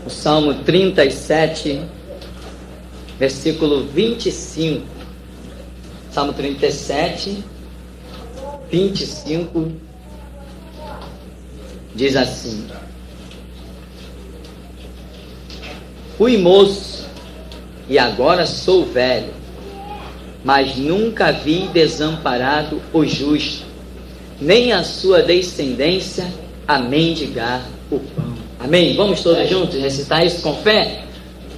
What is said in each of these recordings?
o Salmo 37, versículo 25. Salmo 37, 25, diz assim: fui moço e agora sou velho, mas nunca vi desamparado o justo, nem a sua descendência a mendigar o pão. Amém? Vamos todos juntos recitar isso com fé?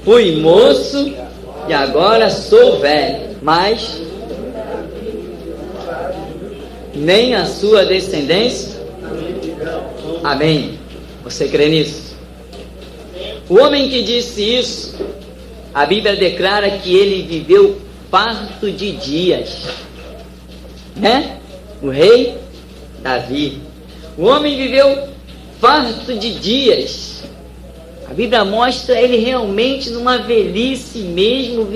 Fui moço e agora sou velho, mas nem a sua descendência. Amém? Você crê nisso? O homem que disse isso, a Bíblia declara que ele viveu farto de dias, né? O rei Davi. O homem viveu farto de dias. A Bíblia mostra ele realmente numa velhice mesmo,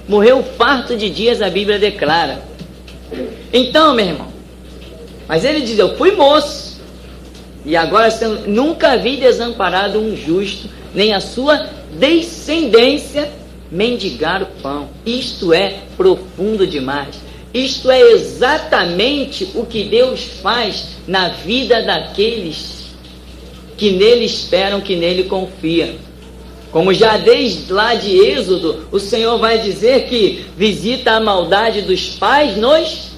morreu farto de dias, a Bíblia declara. Então, meu irmão, mas ele diz: eu fui moço e agora nunca vi desamparado um justo, nem a sua descendência mendigar o pão. Isto é profundo demais. Isto é exatamente o que Deus faz na vida daqueles que nele esperam, que nele confiam. Como já desde lá de Êxodo, o Senhor vai dizer que visita a maldade dos pais nos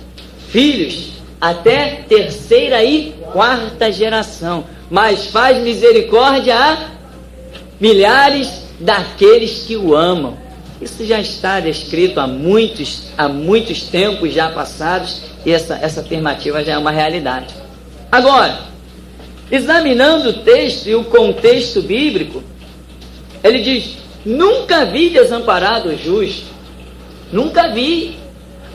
filhos, até terceira e quarta geração, mas faz misericórdia a milhares daqueles que o amam. Isso já está descrito há muitos tempos já passados, e essa afirmativa já é uma realidade. Agora, examinando o texto e o contexto bíblico, ele diz: nunca vi desamparado o justo, nunca vi.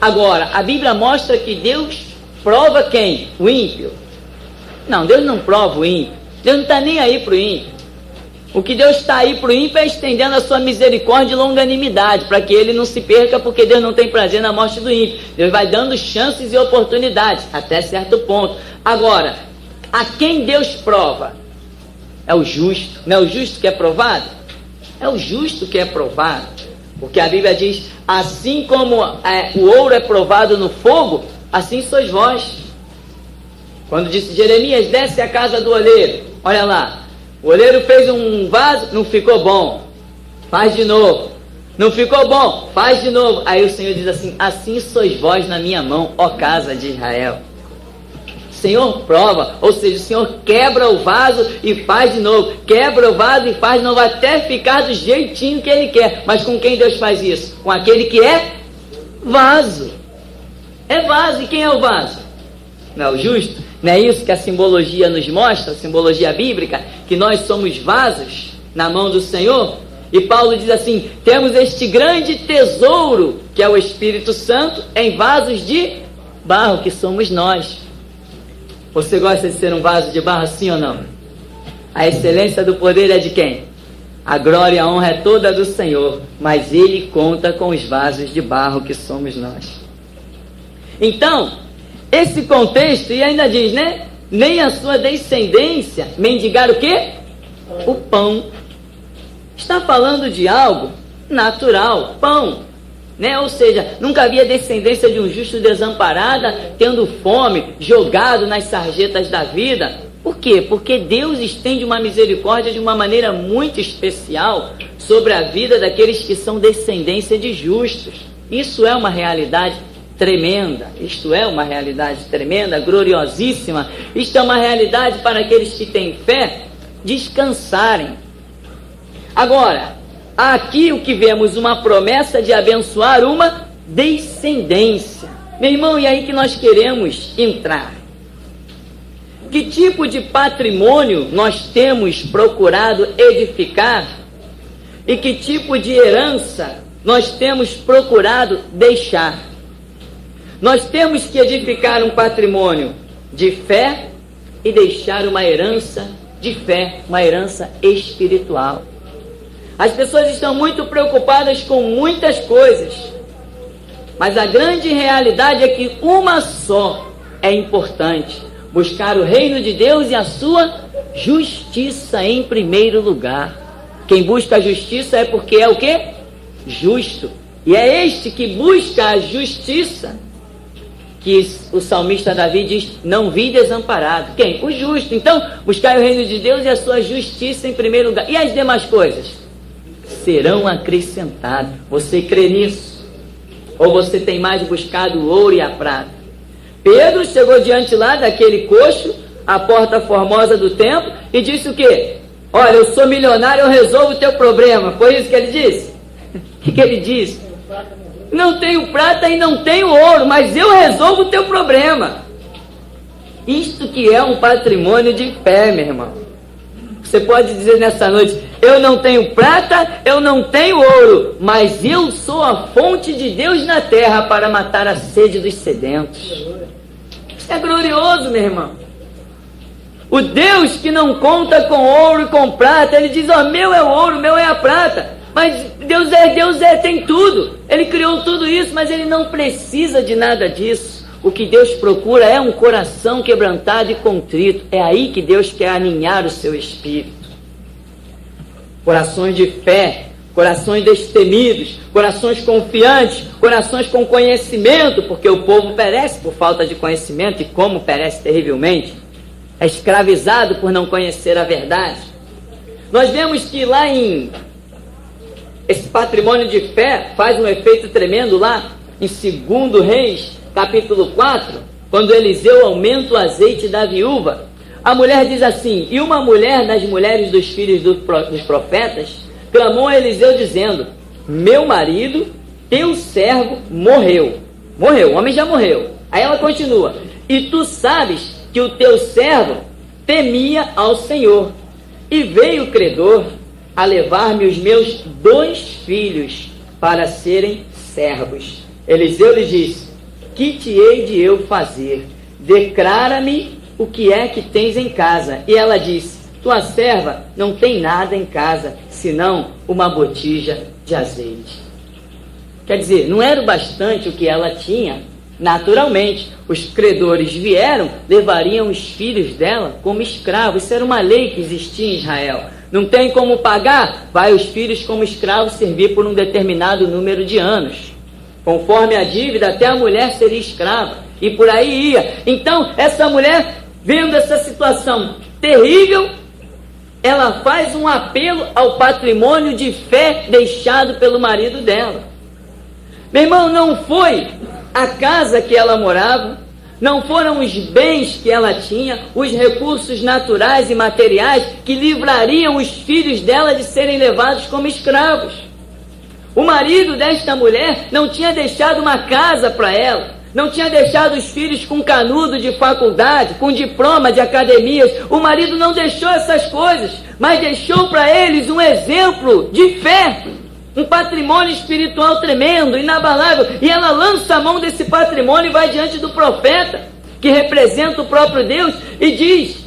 Agora, a Bíblia mostra que Deus prova quem? O ímpio. Não, Deus não prova o ímpio. Deus não está nem aí para o ímpio. O que Deus está aí para o ímpio é estendendo a sua misericórdia e longanimidade, para que ele não se perca, porque Deus não tem prazer na morte do ímpio. Deus vai dando chances e oportunidades, até certo ponto. Agora, a quem Deus prova? É o justo. Não é o justo que é provado? É o justo que é provado. Porque a Bíblia diz: assim como o ouro é provado no fogo, assim sois vós. Quando disse Jeremias: desce à casa do oleiro. Olha lá, o oleiro fez um vaso, não ficou bom, faz de novo. Não ficou bom, faz de novo. Aí o Senhor diz assim: assim sois vós na minha mão, ó casa de Israel. O Senhor prova, ou seja, o Senhor quebra o vaso e faz de novo, quebra o vaso e faz de novo, até ficar do jeitinho que Ele quer. Mas com quem Deus faz isso? Com aquele que é vaso. É vaso. E quem é o vaso? Não é o justo? Não é isso que a simbologia nos mostra, a simbologia bíblica, que nós somos vasos na mão do Senhor? E Paulo diz assim: temos este grande tesouro, que é o Espírito Santo, em vasos de barro, que somos nós. Você gosta de ser um vaso de barro, sim ou não? A excelência do poder é de quem? A glória e a honra é toda do Senhor, mas Ele conta com os vasos de barro que somos nós. Então, esse contexto, e ainda diz, né? Nem a sua descendência mendigar o quê? O pão. Está falando de algo natural, pão. Né? Ou seja, nunca havia descendência de um justo desamparada, tendo fome, jogado nas sarjetas da vida. Por quê? Porque Deus estende uma misericórdia de uma maneira muito especial sobre a vida daqueles que são descendência de justos. Isso é uma realidade tremenda. Isto é uma realidade tremenda, gloriosíssima. Isto é uma realidade para aqueles que têm fé descansarem. Agora, aqui o que vemos, uma promessa de abençoar uma descendência. Meu irmão, e aí que nós queremos entrar? Que tipo de patrimônio nós temos procurado edificar? E que tipo de herança nós temos procurado deixar? Nós temos que edificar um patrimônio de fé e deixar uma herança de fé, uma herança espiritual. As pessoas estão muito preocupadas com muitas coisas, mas a grande realidade é que uma só é importante: buscar o reino de Deus e a sua justiça em primeiro lugar. Quem busca a justiça é porque é o quê? Justo. E é este que busca a justiça que o salmista Davi diz, não vi desamparado. Quem? O justo. Então, buscai o reino de Deus e a sua justiça em primeiro lugar. E as demais coisas? Serão acrescentadas. Você crê nisso? Ou você tem mais buscado o ouro e a prata? Pedro chegou diante lá daquele coxo, a porta formosa do templo, e disse o quê? Olha, eu sou milionário, eu resolvo o teu problema. Foi isso que ele disse? O que ele disse? Não tenho prata e não tenho ouro, mas eu resolvo o teu problema. Isto que é um patrimônio de fé, meu irmão. Você pode dizer nessa noite, eu não tenho prata, eu não tenho ouro, mas eu sou a fonte de Deus na terra para matar a sede dos sedentos. Isso é glorioso, meu irmão. O Deus que não conta com ouro e com prata, ele diz, ó, meu é o ouro, meu é a prata. Mas Deus tem tudo. Ele criou tudo isso, mas ele não precisa de nada disso. O que Deus procura é um coração quebrantado e contrito. É aí que Deus quer aninhar o seu espírito. Corações de fé, corações destemidos, corações confiantes, corações com conhecimento, porque o povo perece por falta de conhecimento, e como perece terrivelmente. É escravizado por não conhecer a verdade. Nós vemos que lá esse patrimônio de fé faz um efeito tremendo lá em 2 Reis, capítulo 4, quando Eliseu aumenta o azeite da viúva. A mulher diz assim, e uma mulher das mulheres dos filhos dos profetas clamou a Eliseu dizendo, meu marido, teu servo, morreu. Morreu, o homem já morreu. Aí ela continua, e tu sabes que o teu servo temia ao Senhor, e veio o credor a levar-me os meus 2 filhos para serem servos. Eliseu lhe disse, que te hei de eu fazer? Declara-me o que é que tens em casa. E ela disse, tua serva não tem nada em casa, senão uma botija de azeite. Quer dizer, não era o bastante o que ela tinha. Naturalmente, os credores vieram, levariam os filhos dela como escravos. Isso era uma lei que existia em Israel. Não tem como pagar? Vai os filhos como escravos servir por um determinado número de anos. Conforme a dívida, até a mulher seria escrava. E por aí ia. Então, essa mulher, vendo essa situação terrível, ela faz um apelo ao patrimônio de fé deixado pelo marido dela. Meu irmão, não foi a casa que ela morava, não foram os bens que ela tinha, os recursos naturais e materiais que livrariam os filhos dela de serem levados como escravos. O marido desta mulher não tinha deixado uma casa para ela, não tinha deixado os filhos com canudo de faculdade, com diploma de academias. O marido não deixou essas coisas, mas deixou para eles um exemplo de fé, um patrimônio espiritual tremendo, inabalável. E ela lança a mão desse patrimônio e vai diante do profeta, que representa o próprio Deus, e diz,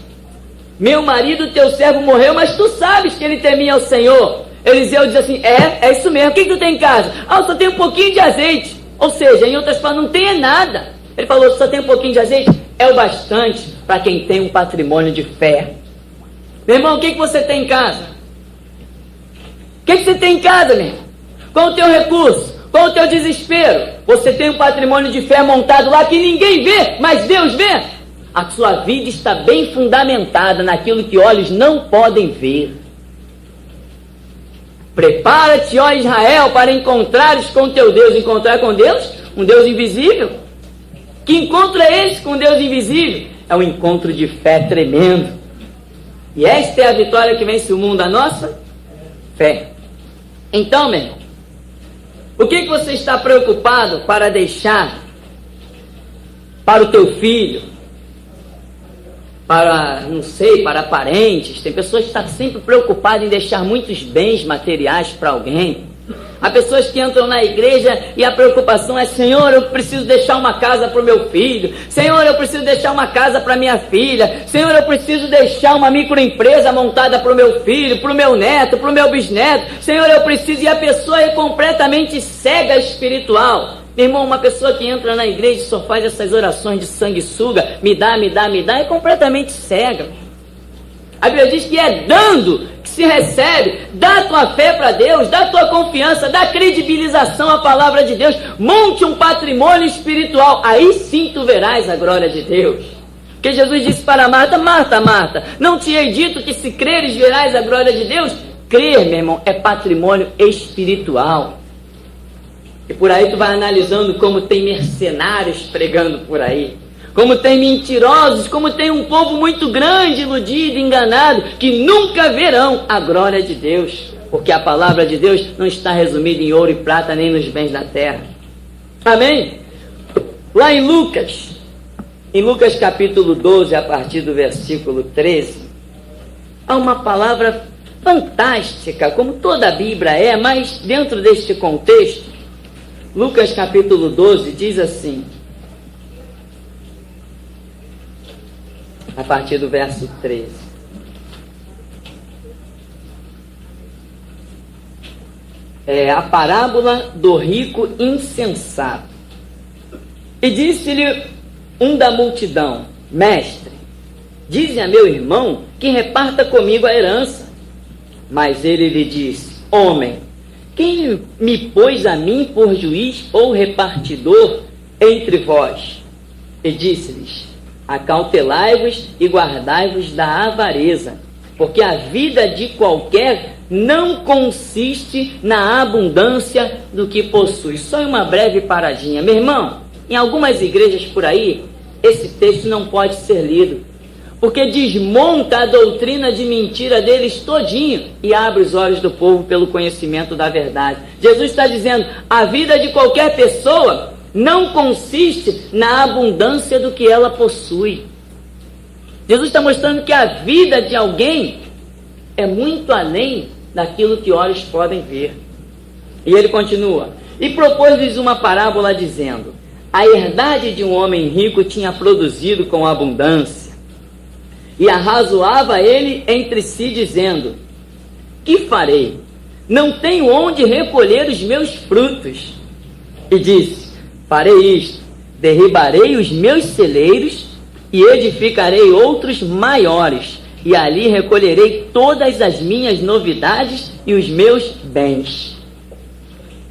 meu marido, teu servo, morreu, mas tu sabes que ele temia ao Senhor. Eliseu diz assim, é isso mesmo, o que tu tem em casa? Eu só tenho um pouquinho de azeite. Ou seja, em outras palavras, não tem nada. Ele falou, só tem um pouquinho de azeite? É o bastante para quem tem um patrimônio de fé. Meu irmão, o que você tem em casa? O que você tem em casa, meu irmão? Qual o teu recurso? Qual o teu desespero? Você tem um patrimônio de fé montado lá que ninguém vê, mas Deus vê. A sua vida está bem fundamentada naquilo que olhos não podem ver. Prepara-te, ó Israel, para encontrares com teu Deus. Encontrar com Deus? Um Deus invisível. Que encontro é esse com Deus invisível? É um encontro de fé tremendo. E esta é a vitória que vence o mundo, a nossa fé. Então, meu irmão, o que você está preocupado para deixar para o teu filho? Para, não sei, para parentes? Tem pessoas que estão sempre preocupadas em deixar muitos bens materiais para alguém. Há pessoas que entram na igreja e a preocupação é, Senhor, eu preciso deixar uma casa para o meu filho. Senhor, eu preciso deixar uma casa para minha filha. Senhor, eu preciso deixar uma microempresa montada para o meu filho, para o meu neto, para o meu bisneto. Senhor, eu preciso... E a pessoa é completamente cega espiritual. Meu irmão, uma pessoa que entra na igreja e só faz essas orações de sanguessuga, me dá, é completamente cega. A Bíblia diz que é dando que se recebe. Dá a tua fé para Deus, dá a tua confiança, dá credibilização à palavra de Deus. Monte um patrimônio espiritual. Aí sim tu verás a glória de Deus. Porque Jesus disse para Marta: Marta, Marta, não te hei dito que se creres verás a glória de Deus? Crer, meu irmão, é patrimônio espiritual. E por aí tu vai analisando como tem mercenários pregando por aí, como tem mentirosos, como tem um povo muito grande, iludido, enganado, que nunca verão a glória de Deus, porque a palavra de Deus não está resumida em ouro e prata, nem nos bens da terra. Amém? Lá em Lucas capítulo 12, a partir do versículo 13, há uma palavra fantástica, como toda a Bíblia é, mas dentro deste contexto. Lucas capítulo 12 diz assim, a partir do verso 13: é a parábola do rico insensato. E disse-lhe um da multidão: Mestre, dize a meu irmão que reparta comigo a herança. Mas ele lhe disse: Homem, quem me pôs a mim por juiz ou repartidor entre vós? E disse-lhes: Acautelai-vos e guardai-vos da avareza, porque a vida de qualquer não consiste na abundância do que possui. Só uma breve paradinha. Meu irmão, em algumas igrejas por aí, esse texto não pode ser lido, porque desmonta a doutrina de mentira deles todinho e abre os olhos do povo pelo conhecimento da verdade. Jesus está dizendo: a vida de qualquer pessoa não consiste na abundância do que ela possui. Jesus está mostrando que a vida de alguém é muito além daquilo que olhos podem ver. E ele continua: e propôs-lhes uma parábola dizendo: a herdade de um homem rico tinha produzido com abundância. E arrazoava ele entre si, dizendo: que farei? Não tenho onde recolher os meus frutos. E disse: farei isto, derribarei os meus celeiros e edificarei outros maiores, e ali recolherei todas as minhas novidades e os meus bens.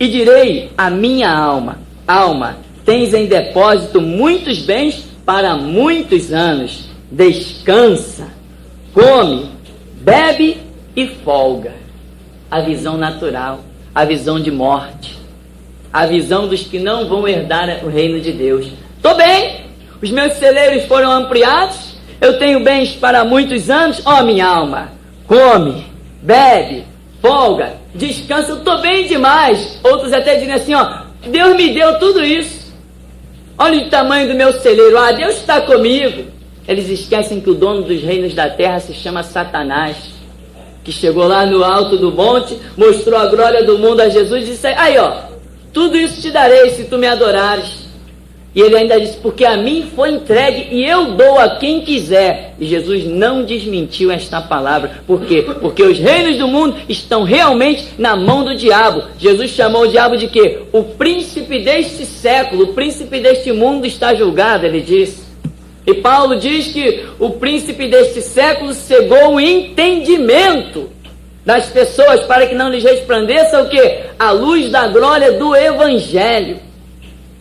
E direi à minha alma: alma, tens em depósito muitos bens para muitos anos. Descansa, come, bebe e folga. A visão natural, a visão de morte, a visão dos que não vão herdar o reino de Deus. Estou bem, os meus celeiros foram ampliados, eu tenho bens para muitos anos. Ó, minha alma, come, bebe, folga, descansa, eu estou bem demais. Outros até dizem assim: ó, Deus me deu tudo isso, olha o tamanho do meu celeiro, Deus está comigo. Eles esquecem que o dono dos reinos da terra se chama Satanás, que chegou lá no alto do monte, mostrou a glória do mundo a Jesus e disse: aí ó, tudo isso te darei se tu me adorares. E ele ainda disse: porque a mim foi entregue e eu dou a quem quiser. E Jesus não desmentiu esta palavra. Por quê? Porque os reinos do mundo estão realmente na mão do diabo. Jesus chamou o diabo de quê? O príncipe deste século, o príncipe deste mundo está julgado, ele disse. E Paulo diz que o príncipe deste século cegou o entendimento das pessoas para que não lhes resplandeça o quê? A luz da glória do Evangelho.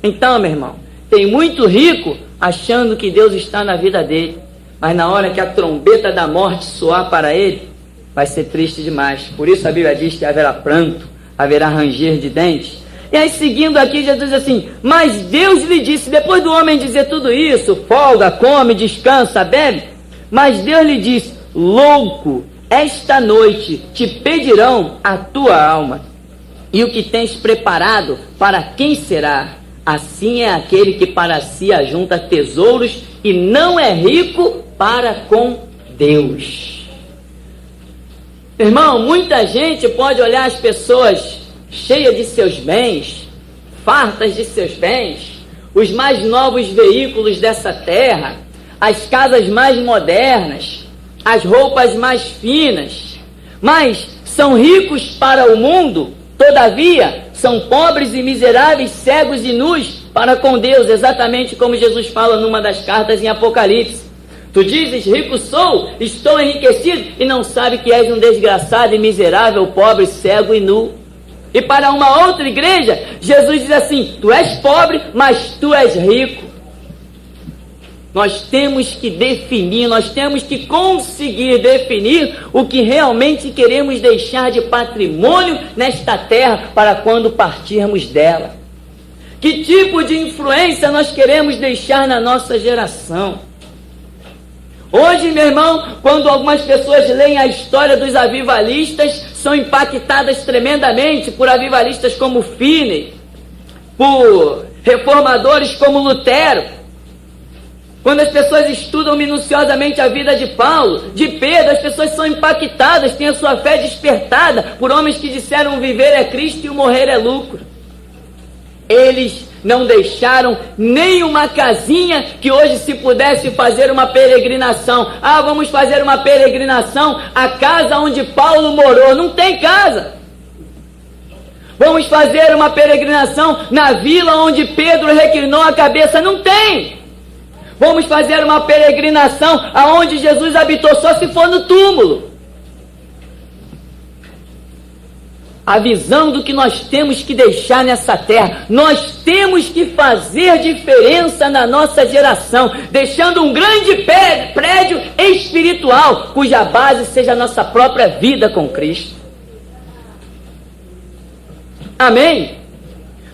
Então, meu irmão, tem muito rico achando que Deus está na vida dele, mas na hora que a trombeta da morte soar para ele, vai ser triste demais. Por isso a Bíblia diz que haverá pranto, haverá ranger de dentes. E aí, seguindo aqui, Jesus diz assim: mas Deus lhe disse, depois do homem dizer tudo isso, folga, come, descansa, bebe, mas Deus lhe disse: louco, esta noite te pedirão a tua alma, e o que tens preparado, para quem será? Assim é aquele que para si ajunta tesouros e não é rico para com Deus. Irmão, muita gente pode olhar as pessoas cheias de seus bens, fartas de seus bens, os mais novos veículos dessa terra, as casas mais modernas, as roupas mais finas, mas são ricos para o mundo, todavia são pobres e miseráveis, cegos e nus para com Deus, exatamente como Jesus fala numa das cartas em Apocalipse. Tu dizes, rico sou, estou enriquecido, e não sabe que és um desgraçado e miserável, pobre, cego e nu. E para uma outra igreja, Jesus diz assim, tu és pobre, mas tu és rico. Nós temos que definir, nós temos que conseguir definir o que realmente queremos deixar de patrimônio nesta terra para quando partirmos dela. Que tipo de influência nós queremos deixar na nossa geração? Hoje, meu irmão, quando algumas pessoas leem a história dos avivalistas, são impactadas tremendamente por avivalistas como Finney, por reformadores como Lutero. Quando as pessoas estudam minuciosamente a vida de Paulo, de Pedro, as pessoas são impactadas, têm a sua fé despertada por homens que disseram: o viver é Cristo e o morrer é lucro. Eles não deixaram nem uma casinha que hoje se pudesse fazer uma peregrinação. Ah, vamos fazer uma peregrinação à casa onde Paulo morou. Não tem casa. Vamos fazer uma peregrinação na vila onde Pedro reclinou a cabeça. Não tem. Vamos fazer uma peregrinação aonde Jesus habitou, só se for no túmulo. A visão do que nós temos que deixar nessa terra. Nós temos que fazer diferença na nossa geração, deixando um grande prédio espiritual, cuja base seja a nossa própria vida com Cristo. Amém?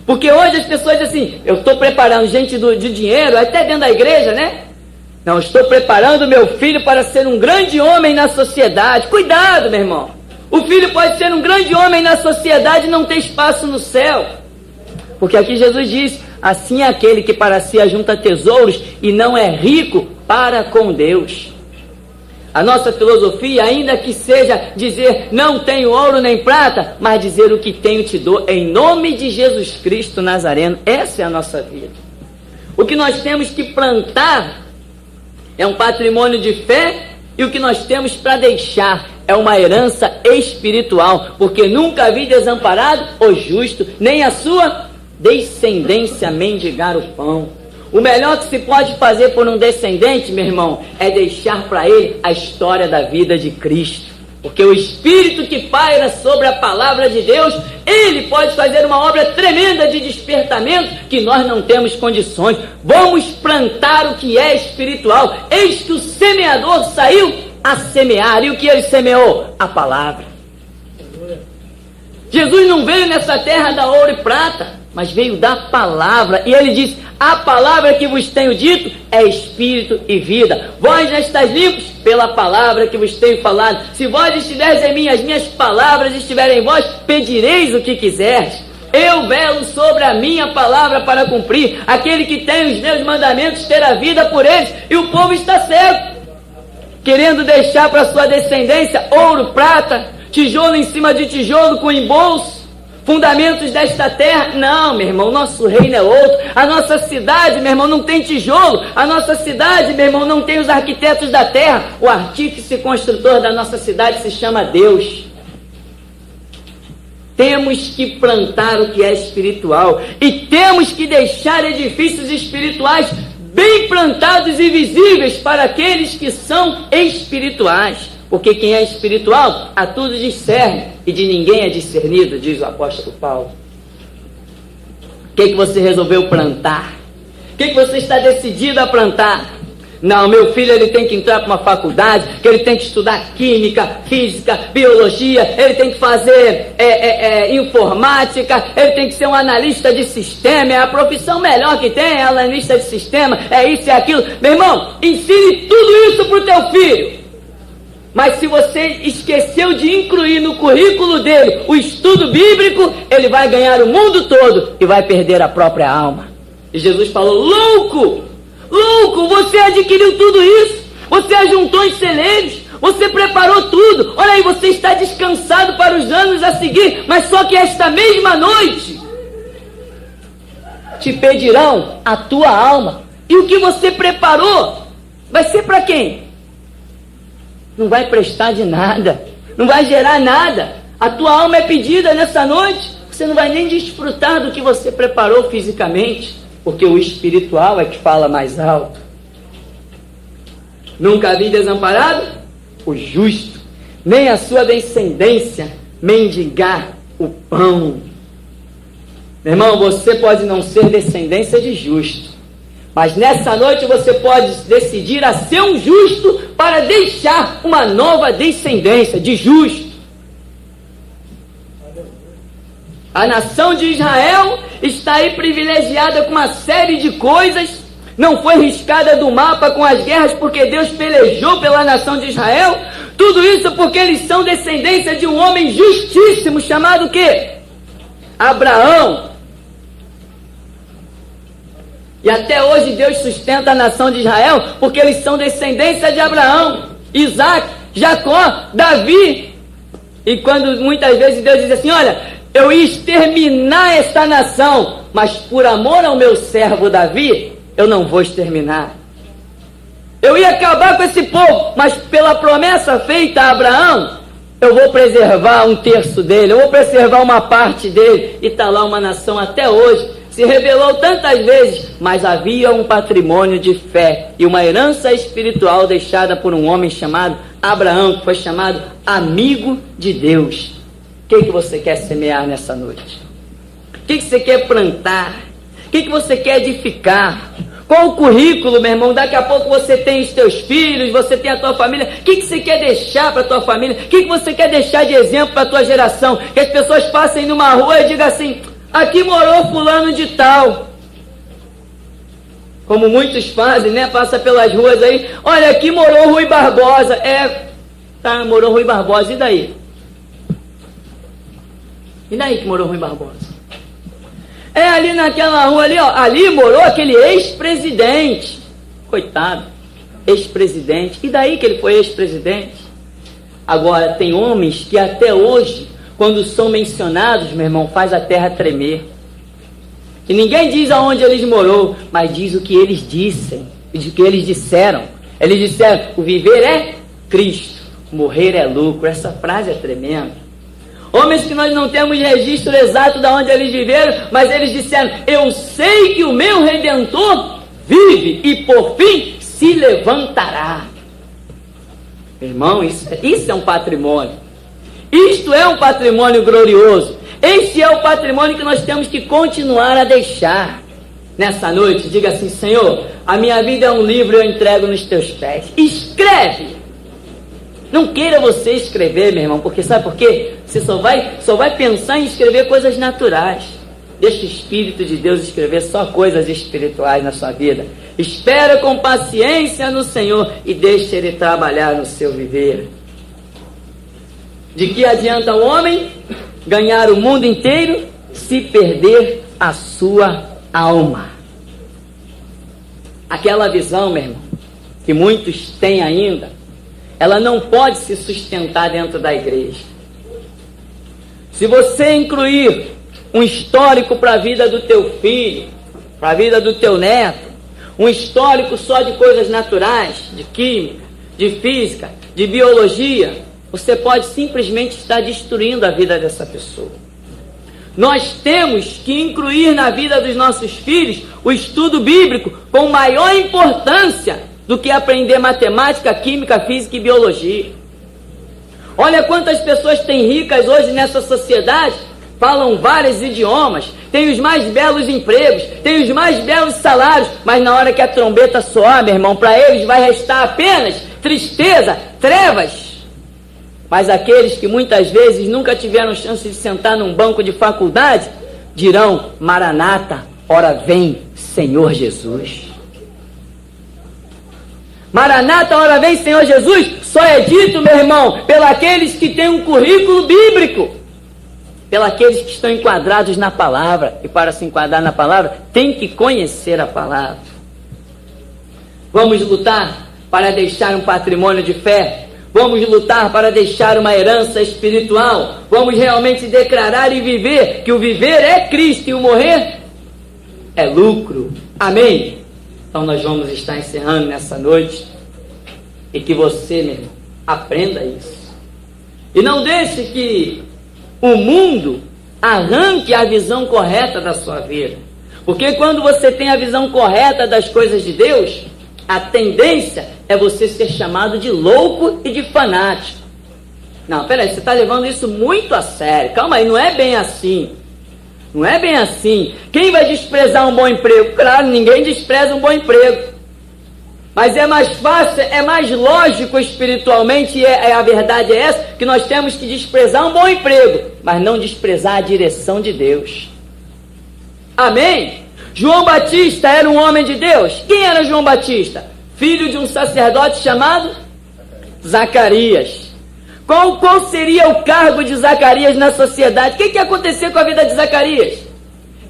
Porque hoje as pessoas dizem assim, eu estou preparando gente de dinheiro, até dentro da igreja, né? Não, estou preparando meu filho para ser um grande homem na sociedade. Cuidado, meu irmão. O filho pode ser um grande homem na sociedade e não ter espaço no céu. Porque aqui Jesus diz, assim é aquele que para si ajunta tesouros e não é rico para com Deus. A nossa filosofia, ainda que seja dizer, não tenho ouro nem prata, mas dizer o que tenho te dou, em nome de Jesus Cristo Nazareno. Essa é a nossa vida. O que nós temos que plantar é um patrimônio de fé, e o que nós temos para deixar é uma herança espiritual, porque nunca vi desamparado o justo, nem a sua descendência mendigar o pão. O melhor que se pode fazer por um descendente, meu irmão, é deixar para ele a história da vida de Cristo. Porque o Espírito que paira sobre a palavra de Deus, ele pode fazer uma obra tremenda de despertamento que nós não temos condições. Vamos plantar o que é espiritual. Eis que o semeador saiu a semear. E o que ele semeou? A palavra. Jesus não veio nessa terra dar ouro e prata, mas veio da palavra. E ele diz, a palavra que vos tenho dito é espírito e vida. Vós já estáis limpos pela palavra que vos tenho falado. Se vós estiveres em mim, as minhas palavras estiverem em vós, pedireis o que quiserdes. Eu velo sobre a minha palavra para cumprir. Aquele que tem os meus mandamentos terá vida por eles. E o povo está cego, querendo deixar para sua descendência ouro, prata, tijolo em cima de tijolo com embolso, fundamentos desta terra. Não, meu irmão, nosso reino é outro. A nossa cidade, meu irmão, não tem tijolo. A nossa cidade, meu irmão, não tem os arquitetos da terra. O artífice construtor da nossa cidade se chama Deus. Temos que plantar o que é espiritual e temos que deixar edifícios espirituais bem plantados e visíveis para aqueles que são espirituais. Porque quem é espiritual, a tudo discerne, e de ninguém é discernido, diz o apóstolo Paulo. O que você resolveu plantar? O que você está decidido a plantar? Não, meu filho ele tem que entrar para uma faculdade, que ele tem que estudar química, física, biologia, ele tem que fazer informática, ele tem que ser um analista de sistema, é a profissão melhor que tem, é analista de sistema, é isso e aquilo. Meu irmão, ensine tudo isso para o teu filho. Mas se você esqueceu de incluir no currículo dele o estudo bíblico, ele vai ganhar o mundo todo e vai perder a própria alma. E Jesus falou, louco, você adquiriu tudo isso, você ajuntou os celeiros, você preparou tudo, olha aí, você está descansado para os anos a seguir, mas só que esta mesma noite te pedirão a tua alma, e o que você preparou vai ser para quem? Não vai prestar de nada, não vai gerar nada. A tua alma é pedida nessa noite, você não vai nem desfrutar do que você preparou fisicamente, porque o espiritual é que fala mais alto. Nunca vi desamparado o justo, nem a sua descendência mendigar o pão. Meu irmão, você pode não ser descendência de justo, mas nessa noite você pode decidir a ser um justo para deixar uma nova descendência de justo. A nação de Israel está aí privilegiada com uma série de coisas, não foi riscada do mapa com as guerras porque Deus pelejou pela nação de Israel. Tudo isso porque eles são descendência de um homem justíssimo chamado o quê? Abraão. E até hoje Deus sustenta a nação de Israel porque eles são descendência de Abraão, Isaac, Jacó, Davi. E quando muitas vezes Deus diz assim, olha, eu ia exterminar esta nação, mas por amor ao meu servo Davi, eu não vou exterminar. Eu ia acabar com esse povo, mas pela promessa feita a Abraão, eu vou preservar um terço dele, eu vou preservar uma parte dele. E está lá uma nação até hoje, se rebelou tantas vezes, mas havia um patrimônio de fé e uma herança espiritual deixada por um homem chamado Abraão, que foi chamado amigo de Deus. O que você quer semear nessa noite? O que você quer plantar? O que você quer edificar? Qual o currículo, meu irmão? Daqui a pouco você tem os teus filhos, você tem a tua família. O que você quer deixar para a tua família? O que você quer deixar de exemplo para a tua geração? Que as pessoas passem numa rua e digam assim, aqui morou fulano de tal. Como muitos fazem, né? Passa pelas ruas aí, olha, aqui morou Rui Barbosa. Morou Rui Barbosa, e daí? E daí que morou Rui Barbosa? Ali naquela rua ali, ó, ali morou aquele ex-presidente. Coitado, ex-presidente. E daí que ele foi ex-presidente? Agora, tem homens que até hoje, quando são mencionados, meu irmão, faz a terra tremer. E ninguém diz aonde eles morou, mas diz o que eles dizem, o que eles disseram. Eles disseram, o viver é Cristo, morrer é lucro. Essa frase é tremenda. Homens que nós não temos registro exato de onde eles viveram, mas eles disseram, eu sei que o meu Redentor vive e por fim se levantará. Irmão, isso é um patrimônio. Isto é um patrimônio glorioso. Este é o patrimônio que nós temos que continuar a deixar. Nessa noite, diga assim, Senhor, a minha vida é um livro, eu entrego nos teus pés. Escreve. Não queira você escrever, meu irmão, porque sabe por quê? Você só vai pensar em escrever coisas naturais. Deixa o Espírito de Deus escrever só coisas espirituais na sua vida. Espera com paciência no Senhor e deixa Ele trabalhar no seu viver. De que adianta o homem ganhar o mundo inteiro se perder a sua alma? Aquela visão, meu irmão, que muitos têm ainda, ela não pode se sustentar dentro da igreja. Se você incluir um histórico para a vida do teu filho, para a vida do teu neto, um histórico só de coisas naturais, de química, de física, de biologia, você pode simplesmente estar destruindo a vida dessa pessoa. Nós temos que incluir na vida dos nossos filhos o estudo bíblico com maior importância do que aprender matemática, química, física e biologia. Olha quantas pessoas têm ricas hoje nessa sociedade, falam vários idiomas, têm os mais belos empregos, têm os mais belos salários, mas na hora que a trombeta soar, meu irmão, para eles vai restar apenas tristeza, trevas. Mas aqueles que muitas vezes nunca tiveram chance de sentar num banco de faculdade, dirão, Maranata, ora vem, Senhor Jesus. Maranata, ora vem, Senhor Jesus, só é dito, meu irmão, pelos que têm um currículo bíblico, pelos que estão enquadrados na palavra, e para se enquadrar na palavra, tem que conhecer a palavra. Vamos lutar para deixar um patrimônio de fé, vamos lutar para deixar uma herança espiritual, vamos realmente declarar e viver que o viver é Cristo e o morrer é lucro. Amém? Então nós vamos estar encerrando nessa noite, e que você, meu irmão, aprenda isso. E não deixe que o mundo arranque a visão correta da sua vida. Porque quando você tem a visão correta das coisas de Deus, a tendência é é você ser chamado de louco e de fanático. Não, peraí, você está levando isso muito a sério. Calma aí, não é bem assim. Não é bem assim. Quem vai desprezar um bom emprego? Claro, ninguém despreza um bom emprego. Mas é mais fácil, é mais lógico espiritualmente, e a verdade é essa, que nós temos que desprezar um bom emprego, mas não desprezar a direção de Deus. Amém? João Batista era um homem de Deus. Quem era João Batista? Filho de um sacerdote chamado Zacarias. Qual seria o cargo de Zacarias na sociedade? O que ia acontecer com a vida de Zacarias?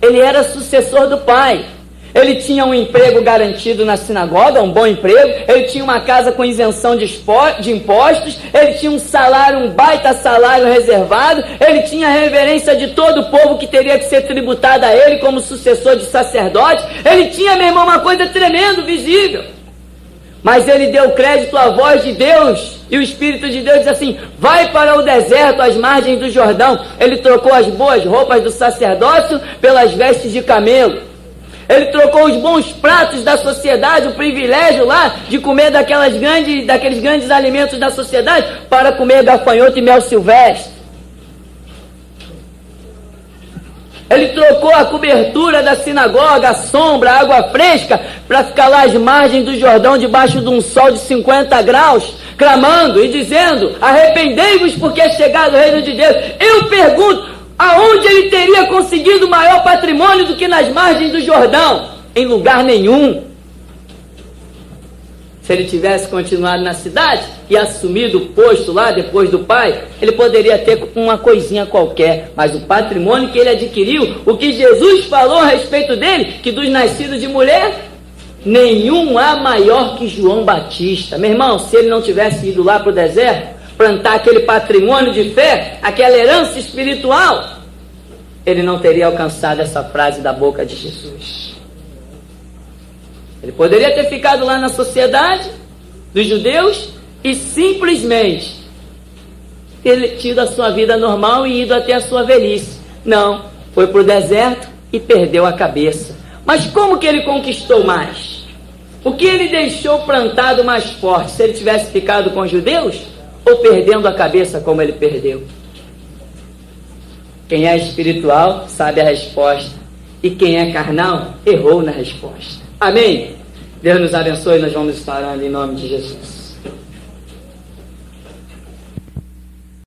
Ele era sucessor do pai. Ele tinha um emprego garantido na sinagoga, um bom emprego. Ele tinha uma casa com isenção de impostos. Ele tinha um salário, um baita salário reservado. Ele tinha a reverência de todo o povo que teria que ser tributado a ele como sucessor de sacerdote. Ele tinha, meu irmão, uma coisa tremenda, visível. Mas ele deu crédito à voz de Deus, e o Espírito de Deus diz assim: vai para o deserto, às margens do Jordão. Ele trocou as boas roupas do sacerdócio pelas vestes de camelo. Ele trocou os bons pratos da sociedade, o privilégio lá de comer daqueles grandes alimentos da sociedade, para comer gafanhoto e mel silvestre. Ele trocou a cobertura da sinagoga, a sombra, a água fresca, para ficar lá às margens do Jordão, debaixo de um sol de 50 graus, clamando e dizendo: arrependei-vos, porque é chegado o reino de Deus. Eu pergunto, aonde ele teria conseguido maior patrimônio do que nas margens do Jordão? Em lugar nenhum. Se ele tivesse continuado na cidade e assumido o posto lá depois do pai, ele poderia ter uma coisinha qualquer. Mas o patrimônio que ele adquiriu, o que Jesus falou a respeito dele, que dos nascidos de mulher, nenhum há maior que João Batista. Meu irmão, se ele não tivesse ido lá para o deserto, plantar aquele patrimônio de fé, aquela herança espiritual, ele não teria alcançado essa frase da boca de Jesus. Ele poderia ter ficado lá na sociedade dos judeus e simplesmente ter tido a sua vida normal e ido até a sua velhice. Não, foi para o deserto e perdeu a cabeça. Mas como que ele conquistou mais? O que ele deixou plantado mais forte? Se ele tivesse ficado com os judeus ou perdendo a cabeça como ele perdeu? Quem é espiritual sabe a resposta, e quem é carnal errou na resposta. Amém? Deus nos abençoe, nós vamos estar orando em nome de Jesus.